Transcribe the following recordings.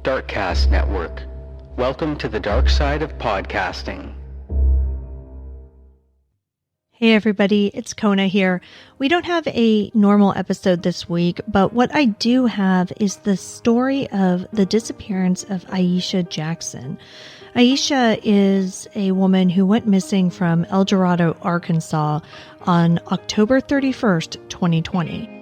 Darkcast Network. Welcome to the dark side of podcasting. Hey everybody, it's Kona here. We don't have a normal episode this week, but what I do have is the story of the disappearance of Ieshia Jackson. Ieshia is a woman who went missing from El Dorado, Arkansas on October 31st, 2020.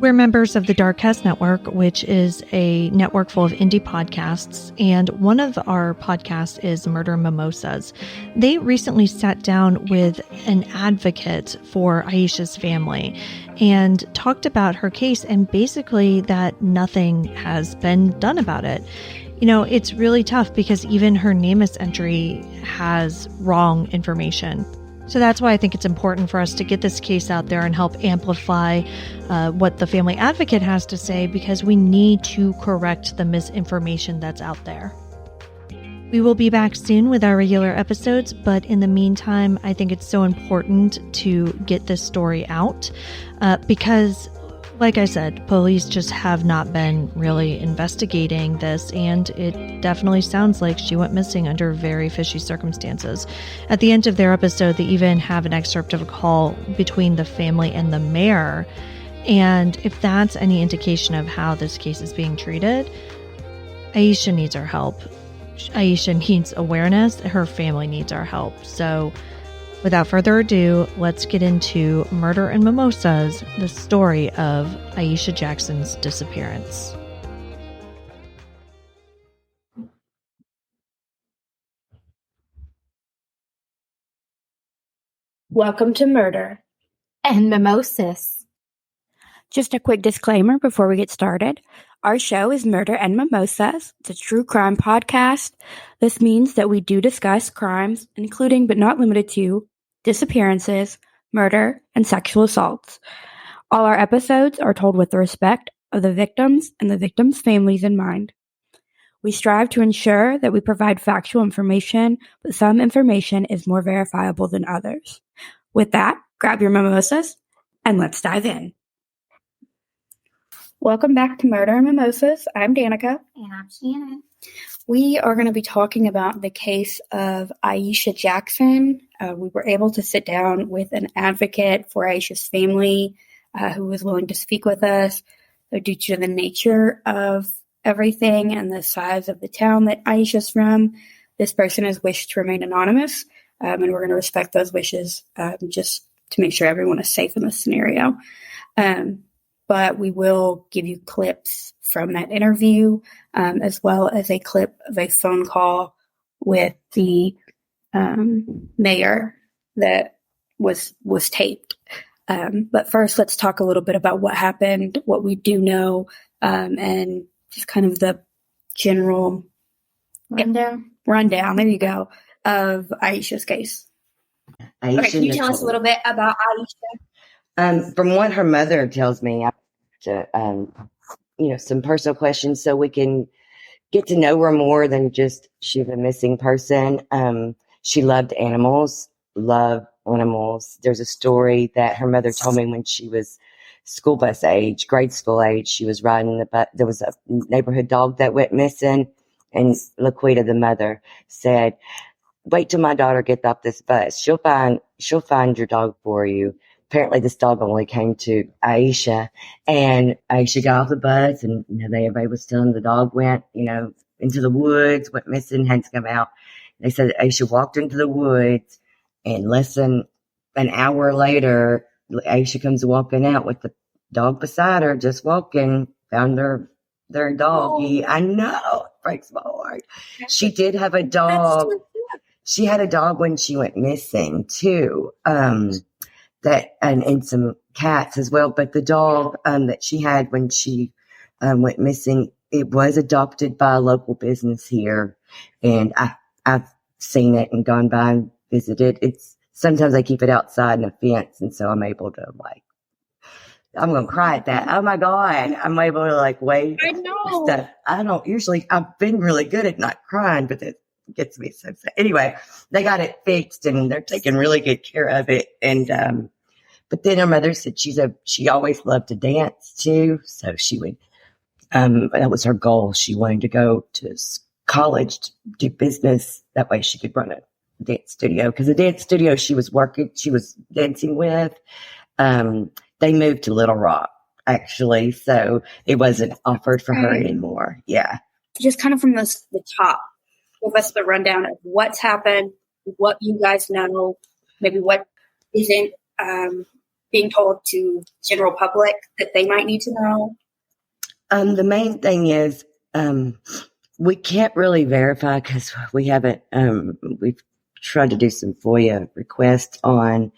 We're members of the Darkcast Network, which is a network full of indie podcasts, and one of our podcasts is Murder Mimosas. They recently sat down with an advocate for Ieshia's family and talked about her case and basically that nothing has been done about it. You know, it's really tough because even her NamUs entry has wrong information. So that's why I think it's important for us to get this case out there and help amplify what the family advocate has to say, because we need to correct the misinformation that's out there. We will be back soon with our regular episodes, but in the meantime, I think it's so important to get this story out because, like I said, police just have not been really investigating this, and it definitely sounds like she went missing under very fishy circumstances. At the end of their episode, they even have an excerpt of a call between the family and the mayor, and if that's any indication of how this case is being treated, Ieshia needs our help. Ieshia needs awareness. Her family needs our help. So without further ado, let's get into Murder and Mimosas, the story of Ieshia Jackson's disappearance. Welcome to Murder and Mimosas. Just a quick disclaimer before we get started. Our show is Murder and Mimosas. It's a true crime podcast. This means that we do discuss crimes, including but not limited to disappearances, murder, and sexual assaults. All our episodes are told with the respect of the victims and the victims' families in mind. We strive to ensure that we provide factual information, but some information is more verifiable than others. With that, grab your mimosas and let's dive in. Welcome back to Murder and Mimosas. I'm Danica. And I'm Shannon. We are going to be talking about the case of Ieshia Jackson. We were able to sit down with an advocate for Ieshia's family who was willing to speak with us. So due to the nature of everything and the size of the town that Ieshia's from, this person has wished to remain anonymous, and we're going to respect those wishes just to make sure everyone is safe in this scenario. But we will give you clips from that interview, as well as a clip of a phone call with the mayor that was taped. But first, let's talk a little bit about what happened, what we do know, and just kind of the general rundown. There you go, of Ieshia's case. Okay, can you tell us a little bit about Ieshia? From what her mother tells me, I have to, some personal questions so we can get to know her more than just she's a missing person. She loved animals. There's a story that her mother told me when she was school bus age, grade school age. She was riding the bus. There was a neighborhood dog that went missing, and Laquita, the mother, said, "Wait till my daughter gets off this bus. She'll find your dog for you." Apparently this dog only came to Ieshia, and Ieshia got off the bus, and everybody was telling the dog went, into the woods, went missing, had to come out. They said that Ieshia walked into the woods, and less than an hour later, Ieshia comes walking out with the dog beside her, just walking, found their doggy. I know, it breaks my heart. She did have a dog. She had a dog when she went missing too. And some cats as well. But the dog that she had when she went missing, it was adopted by a local business here, and I've seen it and gone by and visited. It's sometimes they keep it outside in a fence, and so I'm able to I'm gonna cry at that. Oh my God, I'm able to wave. I know. Stuff. I don't usually. I've been really good at not crying, but it gets me so sad. Anyway, they got it fixed, and they're taking really good care of it, and. But then her mother said she always loved to dance too. So she would That was her goal. She wanted to go to college to do business. That way she could run a dance studio. Because the dance studio she was dancing with, they moved to Little Rock, actually. So it wasn't offered for her anymore. Yeah. Just kind of from the top, give us the rundown of what's happened, what you guys know, maybe what isn't being told to general public that they might need to know. The main thing is we can't really verify because we haven't, we've tried to do some FOIA requests on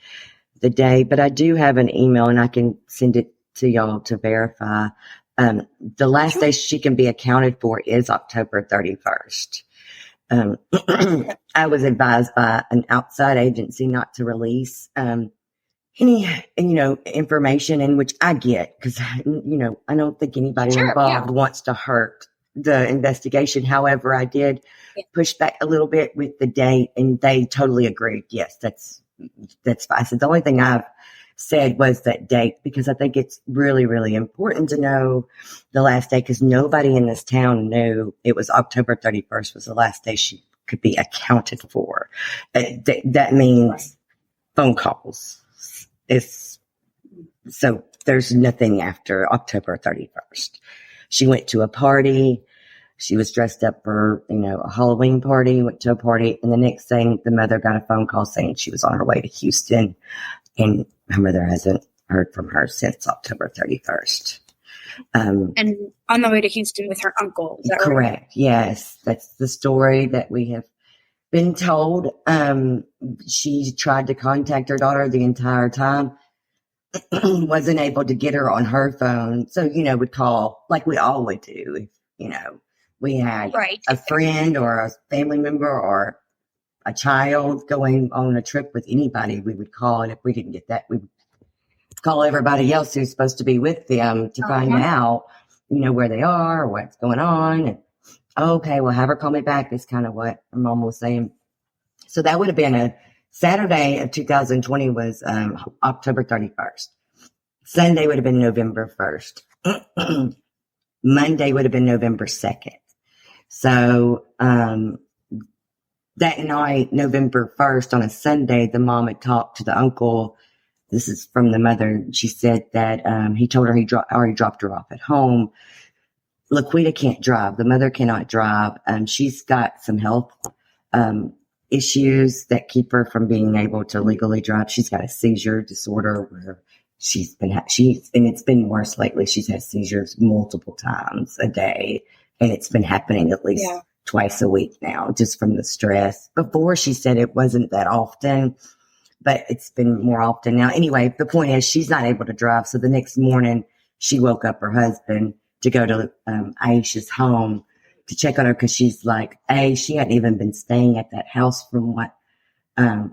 the day, but I do have an email and I can send it to y'all to verify. The last day she can be accounted for is October 31st. I was advised by an outside agency not to release any, information, in which I get, because, I don't think anybody involved wants to hurt the investigation. However, I did push back a little bit with the date, and they totally agreed. Yes, that's fine. So the only thing I've said was that date, because I think it's really, really important to know the last day, because nobody in this town knew it was October 31st was the last day she could be accounted for. That means phone calls. So there's nothing after October 31st. She went to a party. She was dressed up for, a Halloween party, went to a party. And the next thing, the mother got a phone call saying she was on her way to Houston. And her mother hasn't heard from her since October 31st. And on the way to Houston with her uncle. Is that correct. Right? Yes. That's the story that we have been told. She tried to contact her daughter the entire time. Wasn't able to get her on her phone. So, would call like we all would do. If, we had a friend or a family member or a child going on a trip with anybody, we would call. And if we didn't get that, we would call everybody else who's supposed to be with them to find out, where they are or what's going on. And, okay, well, have her call me back. That's kind of what her mom was saying. So that would have been a Saturday of 2020 was October 31st. Sunday would have been November 1st. Monday would have been November 2nd. So that night, November 1st, on a Sunday, the mom had talked to the uncle. This is from the mother. She said that he told her he already dropped her off at home. Laquita can't drive. The mother cannot drive. She's got some health issues that keep her from being able to legally drive. She's got a seizure disorder where and it's been worse lately. She's had seizures multiple times a day, and it's been happening at least twice a week now, just from the stress. Before, she said it wasn't that often, but it's been more often now. Anyway, the point is she's not able to drive. So the next morning she woke up her husband to go to Ieshia's home to check on her, because she's like, she hadn't even been staying at that house from what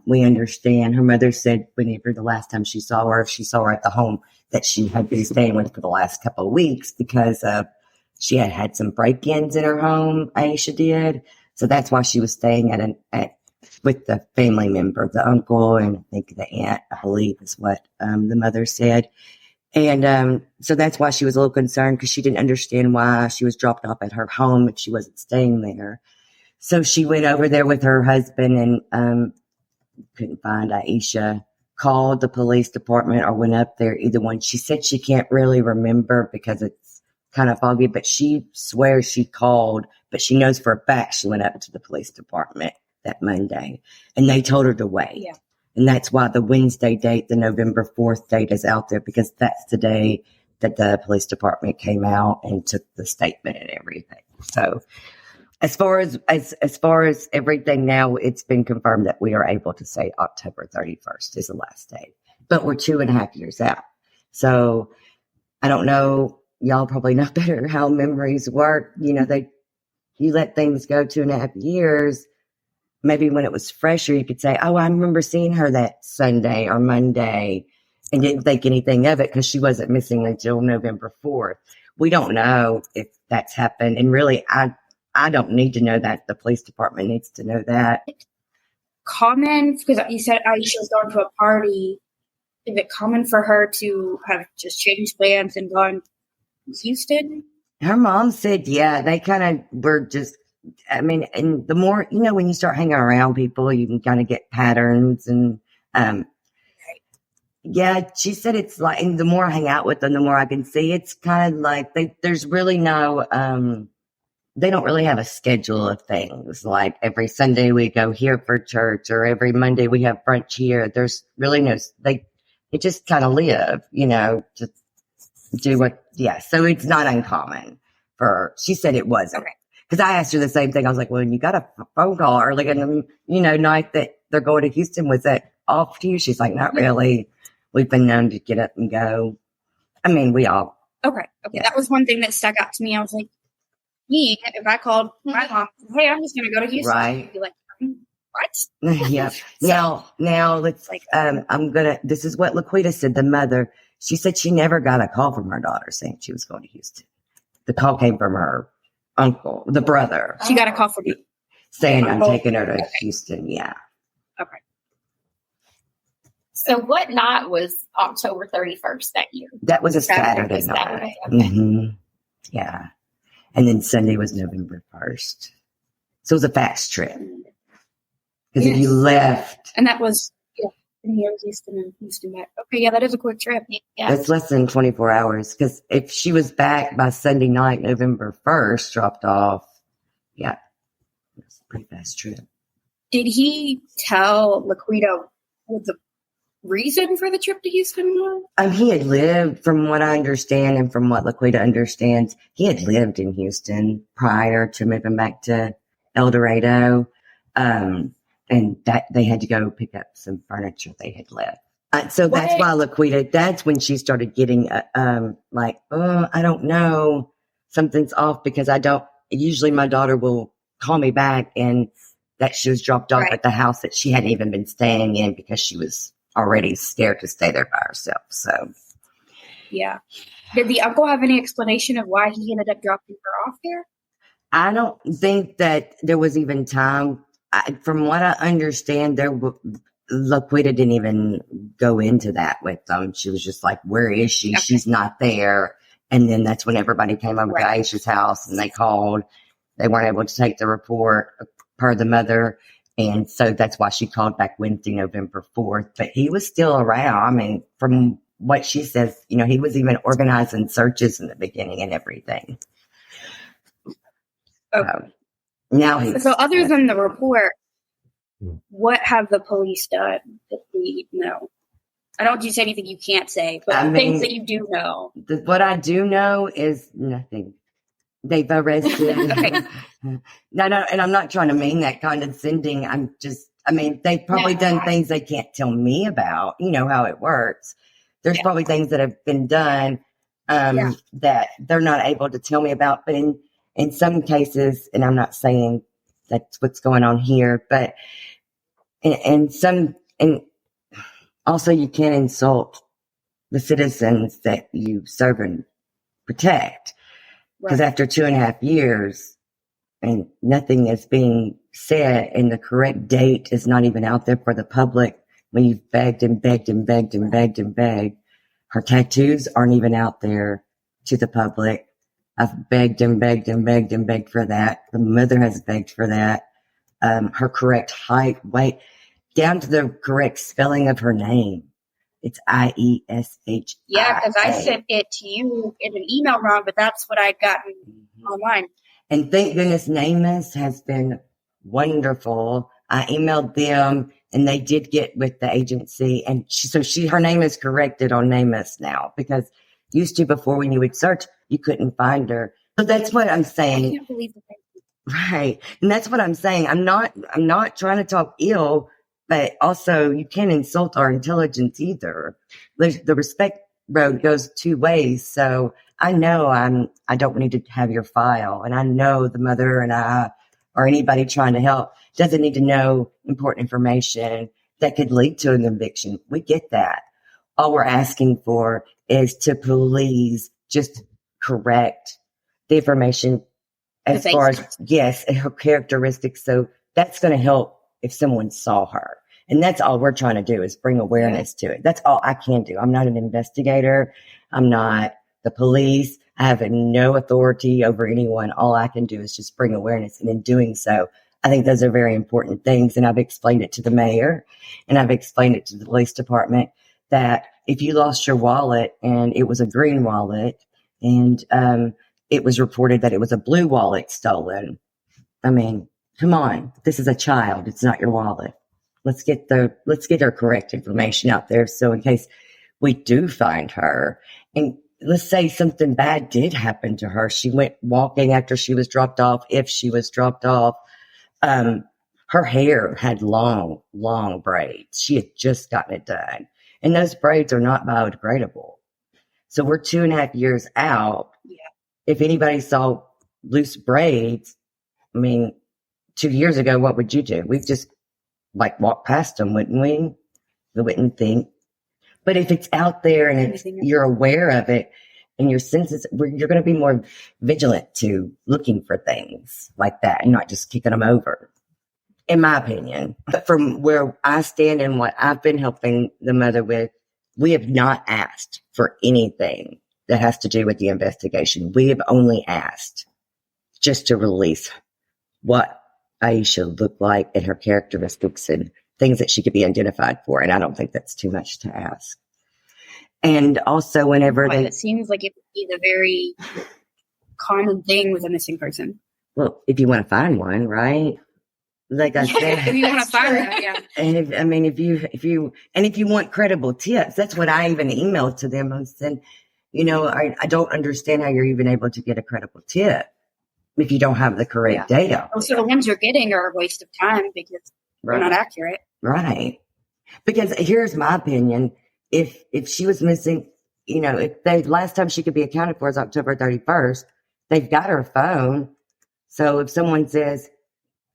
we understand. Her mother said whenever the last time she saw her at the home that she had been staying with for the last couple of weeks, because she had some break-ins in her home, Ieshia did. So that's why she was staying with the family member, the uncle, and I think the aunt, I believe is what the mother said. And so that's why she was a little concerned, because she didn't understand why she was dropped off at her home if she wasn't staying there. So she went over there with her husband and couldn't find Ieshia, called the police department or went up there, either one. She said she can't really remember because it's kind of foggy, but she swears she called, but she knows for a fact she went up to the police department that Monday and they told her to wait. Yeah. And that's why the Wednesday date, the November 4th date is out there, because that's the day that the police department came out and took the statement and everything. So as far as everything now, it's been confirmed that we are able to say October 31st is the last day, but we're 2.5 years out. So I don't know. Y'all probably know better how memories work. You let things go 2.5 years. Maybe when it was fresher, you could say, oh, I remember seeing her that Sunday or Monday and didn't think anything of it because she wasn't missing until November 4th. We don't know if that's happened. And really, I don't need to know that. The police department needs to know that. Common, because you said Ieshia was going to a party. Is it common for her to have just changed plans and gone to Houston? Her mom said, yeah, they kind of were just, I mean, and the more, when you start hanging around people, you can kind of get patterns and, yeah, she said it's like, and the more I hang out with them, the more I can see it's kind of like there's really no, they don't really have a schedule of things. Like every Sunday we go here for church or every Monday we have brunch here. There's really no, they just kind of live, just do what, yeah. So it's not uncommon she said it wasn't. Okay. Cause I asked her the same thing. I was like, well, you got a phone call early in the, night that they're going to Houston. Was that off to you? She's like, not really. We've been known to get up and go. I mean, we all. Okay. Yeah. That was one thing that stuck out to me. I was like, if I called my mom, hey, I'm just going to go to Houston. Right. I'd be like, what? Yeah. Now let's, this is what Laquita said, the mother. She said she never got a call from her daughter saying she was going to Houston. The call came from her uncle, the brother. She got a call from you. Saying I'm taking her to Houston. Yeah. Okay. So what night was October 31st that year? That was a Saturday night. Okay. Mm-hmm. Yeah. And then Sunday was November 1st. So it was a fast trip. Because if you left. And that was here, Houston and Houston back. Okay, yeah, that is a quick trip. Yeah. That's less than 24 hours. Because if she was back by Sunday night, November 1st, dropped off, yeah, it's a pretty fast trip. Did he tell Laquita what the reason for the trip to Houston was? He had lived, from what I understand and from what Laquita understands, he had lived in Houston prior to moving back to El Dorado. And that they had to go pick up some furniture they had left. So that's why Laquita, that's when she started getting, I don't know, something's off because usually my daughter will call me back and that she was dropped off at the house that she hadn't even been staying in because she was already scared to stay there by herself. So. Yeah. Did the uncle have any explanation of why he ended up dropping her off there? I don't think that there was even time. From what I understand, Laquita didn't even go into that with them. She was just like, where is she? Okay. She's not there. And then that's when everybody came over to Ieshia's house and they called. They weren't able to take the report per the mother. And so that's why she called back Wednesday, November 4th. But he was still around. I mean, from what she says, he was even organizing searches in the beginning and everything. Okay. Now so other than the report, what have the police done that we know? I don't want you to say anything you can't say, but things that you do know. What I do know is nothing. They've arrested. No, and I'm not trying to mean that condescending. They've probably done things they can't tell me about. You know how it works. There's probably things that have been done that they're not able to tell me about. But in some cases, and I'm not saying that's what's going on here, but and also you can't insult the citizens that you serve and protect. Because after 2.5 years and nothing is being said and the correct date is not even out there for the public, when you've begged and begged and begged and begged and begged, her tattoos aren't even out there to the public. I've begged and begged and begged and begged for that. The mother has begged for that. Her correct height, weight, down to the correct spelling of her name. It's Ieshia. Yeah, because I sent it to you in an email wrong, but that's what I'd gotten online. And thank goodness Namus has been wonderful. I emailed them and they did get with the agency, and her name is corrected on Namus now, because used to before when you would search, you couldn't find her. So that's what I'm saying. I can't believe that. Right. And that's what I'm saying. I'm not trying to talk ill, but also you can't insult our intelligence either. The respect road goes two ways. So I know I don't need to have your file, and I know the mother and I or anybody trying to help doesn't need to know important information that could lead to an eviction. We get that. All we're asking for is to please just correct the information as far as, yes, her characteristics. So that's going to help if someone saw her. And that's all we're trying to do is bring awareness to it. That's all I can do. I'm not an investigator. I'm not the police. I have no authority over anyone. All I can do is just bring awareness. And in doing so, I think those are very important things. And I've explained it to the mayor and I've explained it to the police department that if you lost your wallet and it was a green wallet and it was reported that it was a blue wallet stolen, I mean, come on, this is a child. It's not your wallet. Let's get our correct information out there. So in case we do find her and let's say something bad did happen to her. She went walking after she was dropped off. If she was dropped off, her hair had long, long braids. She had just gotten it done. And those braids are not biodegradable. So we're 2.5 years out. Yeah. If anybody saw loose braids, I mean, 2 years ago, what would you do? We'd just walk past them, wouldn't we? We wouldn't think. But if it's out there and you're aware of it and your senses, you're going to be more vigilant to looking for things like that and not just kicking them over, in my opinion. But from where I stand and what I've been helping the mother with, we have not asked for anything that has to do with the investigation. We have only asked just to release what Ieshia looked like and her characteristics and things that she could be identified for. And I don't think that's too much to ask. And also whenever it seems like it would be the very common thing with a missing person. Well, if you want to find one, right? Like I said, if you want to find one, yeah. And if you want credible tips, that's what I even emailed to them. I said, I don't understand how you're even able to get a credible tip if you don't have the correct data. Well, so the ones you're getting are a waste of time because they're not accurate. Right. Because here's my opinion. If she was missing, last time she could be accounted for is October 31st, they've got her phone. So if someone says,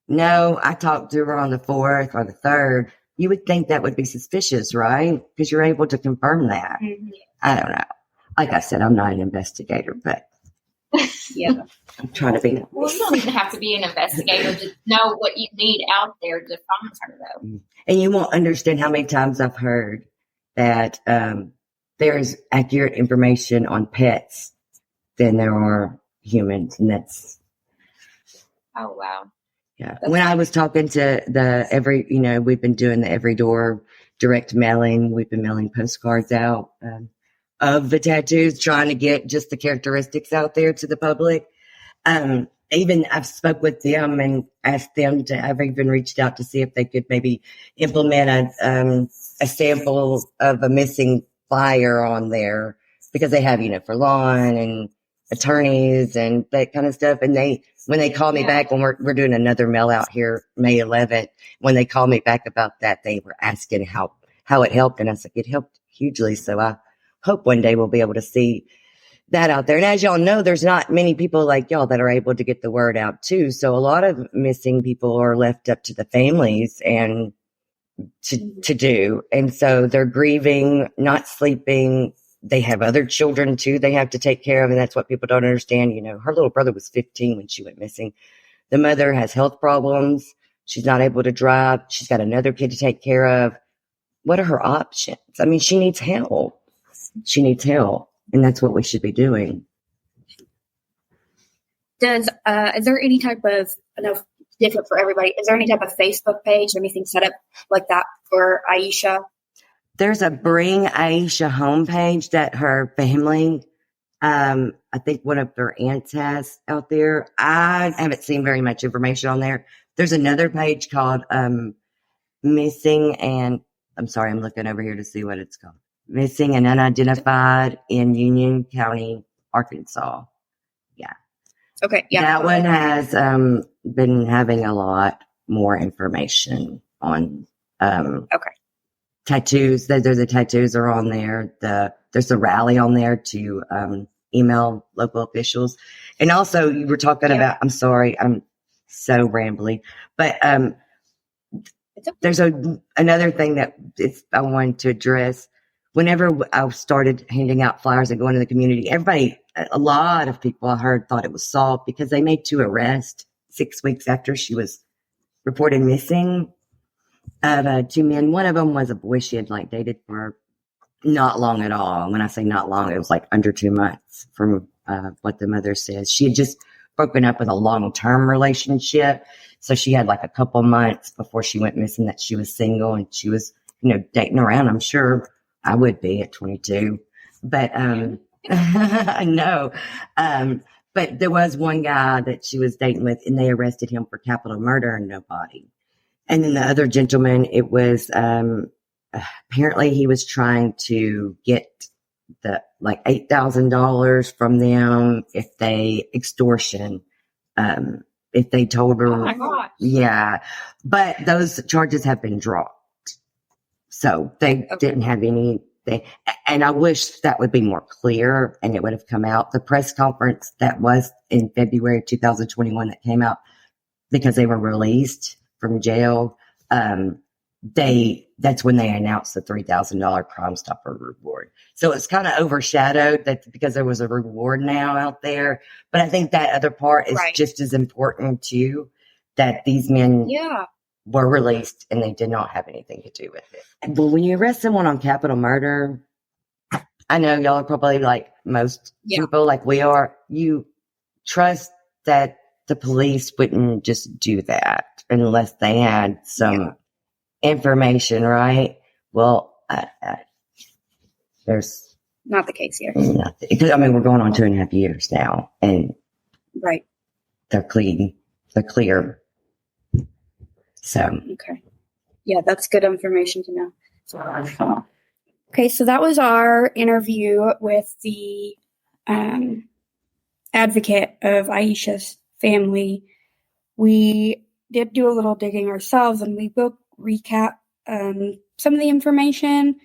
no, I talked to her on the 4th or the 3rd, you would think that would be suspicious, right? Because you're able to confirm that. Mm-hmm. I don't know. Like I said, I'm not an investigator, but yeah, I'm trying to be. Well, you don't even have to be an investigator to know what you need out there to find her, though. And you won't understand how many times I've heard that there is accurate information on pets than there are humans, and that's. Oh wow. Yeah. When I was talking to we've been doing the every door direct mailing. We've been mailing postcards out of the tattoos, trying to get just the characteristics out there to the public. Even I've spoke with them and asked them to, I've even reached out to see if they could maybe implement a sample of a missing flyer on there because they have, for lawn and attorneys and that kind of stuff. And when they called me back, when we're doing another mail out here, May 11th, when they called me back about that, they were asking how it helped. And I said, it helped hugely. So I hope one day we'll be able to see that out there. And as y'all know, there's not many people like y'all that are able to get the word out too. So a lot of missing people are left up to the families and to do. And so they're grieving, not sleeping. They have other children too they have to take care of. And that's what people don't understand. Her little brother was 15 when she went missing. The mother has health problems. She's not able to drive. She's got another kid to take care of. What are her options? I mean, she needs help. And that's what we should be doing. Is there any type of, I know different for everybody, is there any type of Facebook page or anything set up like that for Ieshia? There's a Bring Ieshia homepage that her family, I think one of her aunts has out there. I haven't seen very much information on there. There's another page called Missing and, I'm sorry, I'm looking over here to see what it's called. Missing and Unidentified in Union County, Arkansas. Yeah. Okay. Yeah. That one has been having a lot more information on tattoos. There's the tattoos are on there. There's a rally on there to email local officials. And also you were talking about, I'm sorry, I'm so rambly, but there's another thing that I wanted to address. Whenever I started handing out flyers and going to the community, a lot of people I heard thought it was solved because they made 2 arrests 6 weeks after she was reported missing of 2 men. One of them was a boy she had dated for not long at all. When I say not long, it was under 2 months from what the mother says. She had just broken up with a long-term relationship. So she had like a couple months before she went missing that she was single, and she was, dating around. I'm sure I would be at 22, but, I know. But there was one guy that she was dating with, and they arrested him for capital murder and no body. And then the other gentleman, it was, apparently he was trying to get the like $8,000 from them if they extortion, if they told her. Oh my gosh. Yeah. But those charges have been dropped. So they didn't have anything. And I wish that would be more clear and it would have come out. The press conference that was in February 2021 that came out because they were released from jail. That's when they announced the $3,000 Crime Stopper reward. So it's kind of overshadowed that because there was a reward now out there. But I think that other part is just as important too, that these men were released and they did not have anything to do with it. But when you arrest someone on capital murder, I know y'all are probably like most people, like we are, you trust that the police wouldn't just do that unless they had some information, right? Well, there's not the case here. Because, we're going on 2.5 years now, and they're clean. They're clear. So okay, yeah, that's good information to know. Okay, so that was our interview with the advocate of Ieshia's family. We did do a little digging ourselves, and we will recap some of the information.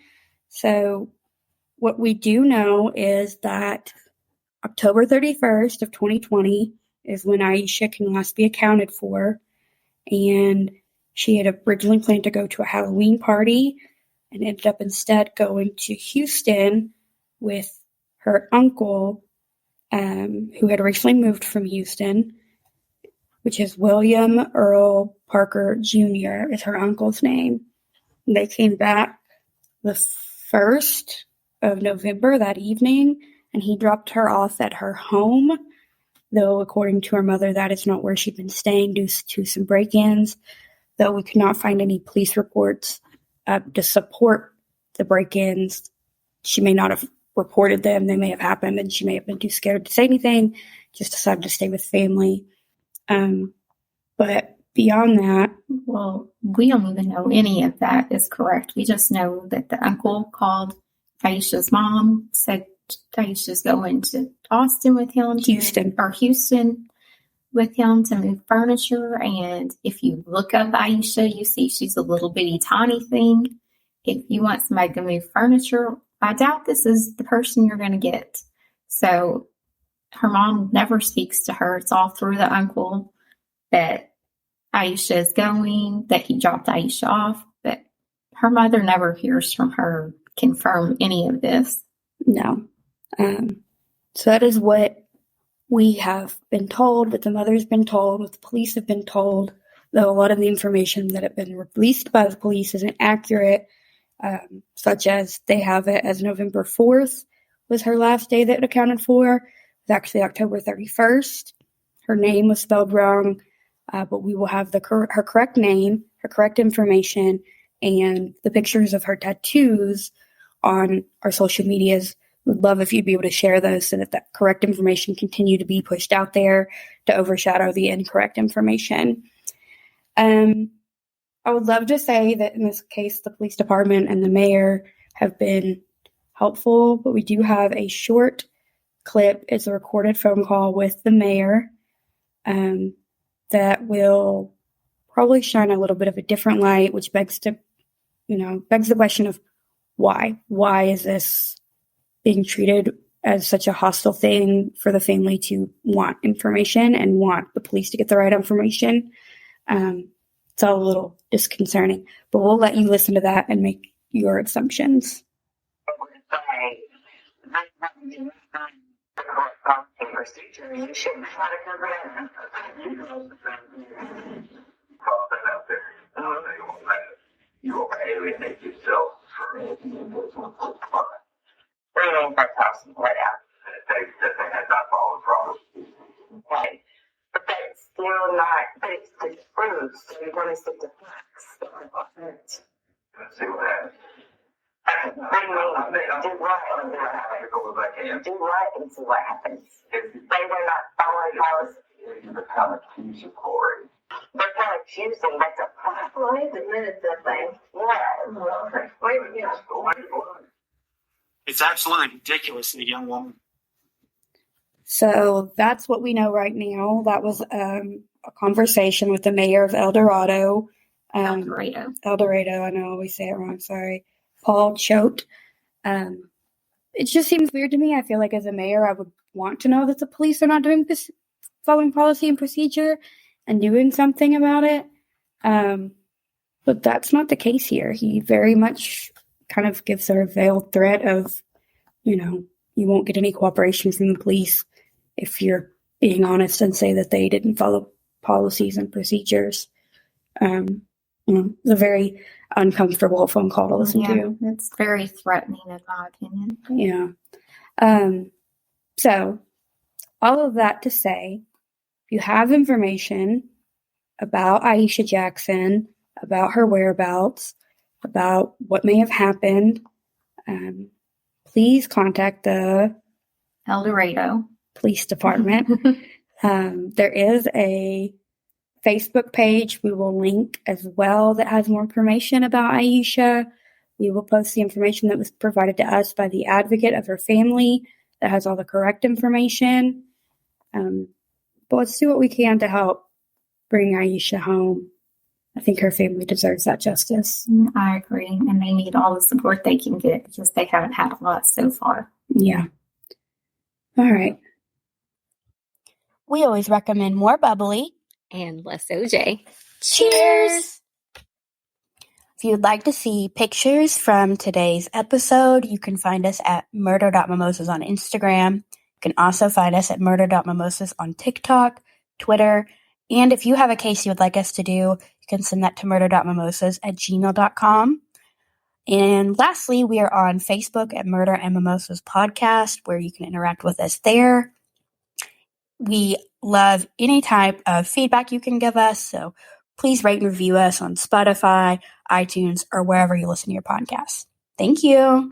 So what we do know is that October 31st of 2020 is when Ieshia can last be accounted for, and she had originally planned to go to a Halloween party and ended up instead going to Houston with her uncle, who had recently moved from Houston, which is William Earl Parker Jr. is her uncle's name. And they came back the 1st of November that evening, and he dropped her off at her home, though according to her mother, that is not where she'd been staying due to some break-ins, though we could not find any police reports to support the break-ins. She may not have reported them. They may have happened, and she may have been too scared to say anything, just decided to stay with family. But beyond that, well, we don't even know any of that is correct. We just know that the uncle called Ieshia's mom, said Ieshia's going to Austin with him, Houston with him to move furniture. And if you look up Ieshia, you see she's a little bitty tiny thing. If you want somebody to move furniture, I doubt this is the person you're going to get. So her mom never speaks to her. It's all through the uncle that Ieshia is going, that he dropped Ieshia off, but her mother never hears from her confirm any of this. No. So that is what we have been told, what the mother's been told, what the police have been told, though a lot of the information that have been released by the police isn't accurate, such as they have it as November 4th was her last day that it accounted for. It was actually October 31st. Her name was spelled wrong, but we will have her correct name, her correct information, and the pictures of her tattoos on our social medias. Would love if you'd be able to share those so that that correct information continue to be pushed out there to overshadow the incorrect information. I would love to say that in this case, the police department and the mayor have been helpful, but we do have a short clip. It's a recorded phone call with the mayor that will probably shine a little bit of a different light, which begs the question of why? Why is this being treated as such a hostile thing for the family to want information and want the police to get the right information? It's all a little disconcerting, but we'll let you listen to that and make your assumptions. Right after they had that still not, but it's disproved, so you're going to stick to facts. Let's see what happens. Do right and see what happens. Do right and see what happens. They were not following policy. They're kind of accusing Corey. They're kind of accusing, that's a fact. Well, he's admitted to things. It's absolutely ridiculous to the young woman. So that's what we know right now. That was a conversation with the mayor of El Dorado. El Dorado. El Dorado, I know I always say it wrong, sorry. Paul Choate. It just seems weird to me. I feel like as a mayor, I would want to know that the police are not doing this, following policy and procedure and doing something about it. But that's not the case here. He very much kind of gives a veiled threat of, you won't get any cooperation from the police if you're being honest and say that they didn't follow policies and procedures. It's a very uncomfortable phone call to listen to. It's very threatening in my opinion. Yeah. So all of that to say, if you have information about Ieshia Jackson, about her whereabouts, about what may have happened, please contact the El Dorado Police Department. There is a Facebook page we will link as well that has more information about Ieshia. We will post the information that was provided to us by the advocate of her family that has all the correct information. But let's do what we can to help bring Ieshia home. I think her family deserves that justice. I agree. And they need all the support they can get because they haven't had a lot so far. Yeah. All right. We always recommend more bubbly and less OJ. Cheers! If you'd like to see pictures from today's episode, you can find us at murder.mimosas on Instagram. You can also find us at murder.mimosas on TikTok, Twitter, and if you have a case you would like us to do, you can send that to murder.mimosas@gmail.com. And lastly, we are on Facebook at Murder and Mimosas Podcast, where you can interact with us there. We love any type of feedback you can give us, so please rate and review us on Spotify, iTunes, or wherever you listen to your podcasts. Thank you.